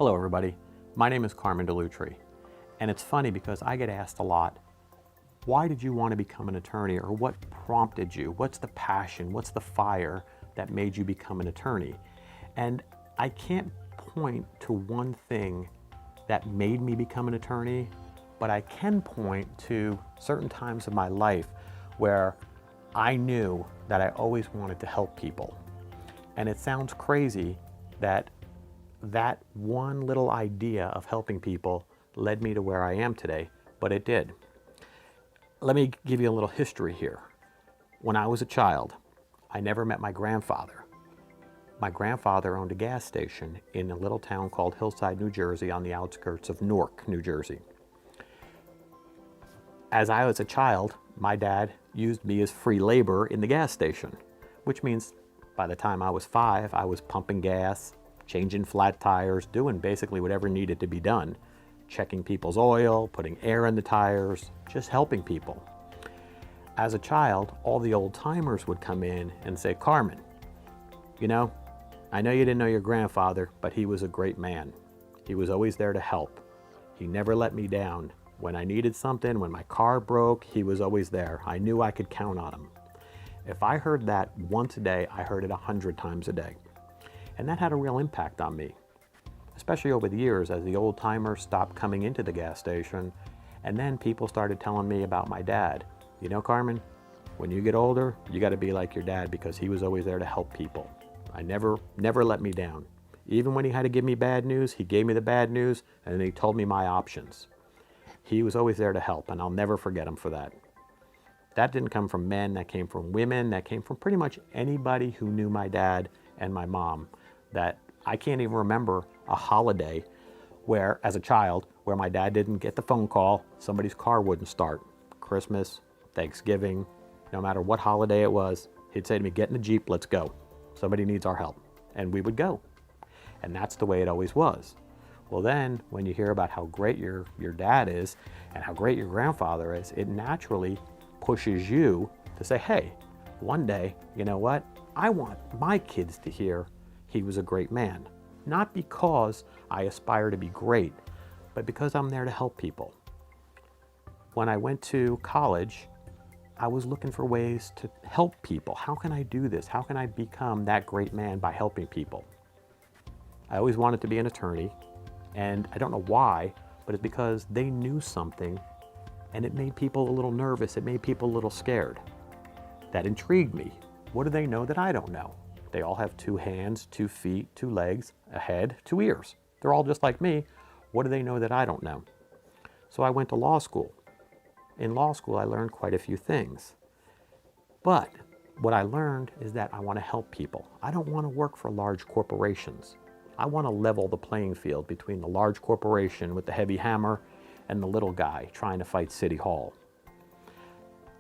Hello everybody, my name is Carmen DeLutri, and it's funny because I get asked a lot, why did you want to become an attorney, or what prompted you? What's the passion, what's the fire that made you become an attorney? And I can't point to one thing that made me become an attorney, but I can point to certain times of my life where I knew that I always wanted to help people. And it sounds crazy that one little idea of helping people led me to where I am today, but it did. Let me give you a little history here. When I was a child, I never met my grandfather. My grandfather owned a gas station in a little town called Hillside, New Jersey, on the outskirts of Newark, New Jersey. As I was a child, my dad used me as free labor in the gas station, which means by the time I was 5, I was pumping gas, changing flat tires, doing basically whatever needed to be done, checking people's oil, putting air in the tires, just helping people. As a child, all the old timers would come in and say, Carmen, you know, I know you didn't know your grandfather, but he was a great man. He was always there to help. He never let me down. When I needed something, when my car broke, he was always there. I knew I could count on him. If I heard that once a day, I heard it 100 times a day. And that had a real impact on me, especially over the years as the old timers stopped coming into the gas station, and then people started telling me about my dad. You know, Carmen, when you get older, you got to be like your dad because he was always there to help people. I never let me down. Even when he had to give me bad news, he gave me the bad news and then he told me my options. He was always there to help, and I'll never forget him for that. That didn't come from men, that came from women, that came from pretty much anybody who knew my dad and my mom. That I can't even remember a holiday where, as a child, where my dad didn't get the phone call, somebody's car wouldn't start. Christmas, Thanksgiving, no matter what holiday it was, he'd say to me, get in the Jeep, let's go. Somebody needs our help. And we would go. And that's the way it always was. Well then, when you hear about how great your dad is and how great your grandfather is, it naturally pushes you to say, hey, one day, you know what? I want my kids to hear he was a great man. Not because I aspire to be great, but because I'm there to help people. When I went to college, I was looking for ways to help people. How can I do this? How can I become that great man by helping people? I always wanted to be an attorney, and I don't know why, but it's because they knew something and it made people a little nervous. It made people a little scared. That intrigued me. What do they know that I don't know? They all have 2 hands, 2 feet, 2 legs, a head, 2 ears. They're all just like me. What do they know that I don't know? So I went to law school. In law school, I learned quite a few things. But what I learned is that I want to help people. I don't want to work for large corporations. I want to level the playing field between the large corporation with the heavy hammer and the little guy trying to fight City Hall.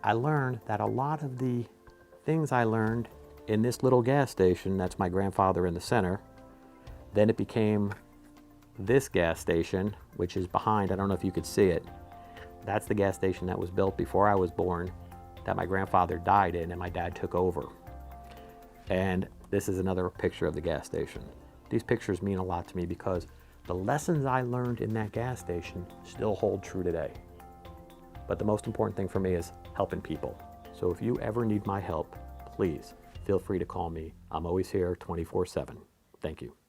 I learned that a lot of the things I learned in this little gas station, that's my grandfather in the center, then it became this gas station, which is behind, I don't know if you could see it. That's the gas station that was built before I was born, that my grandfather died in and my dad took over. And this is another picture of the gas station. These pictures mean a lot to me because the lessons I learned in that gas station still hold true today. But the most important thing for me is helping people. So if you ever need my help, please feel free to call me. I'm always here 24/7. Thank you.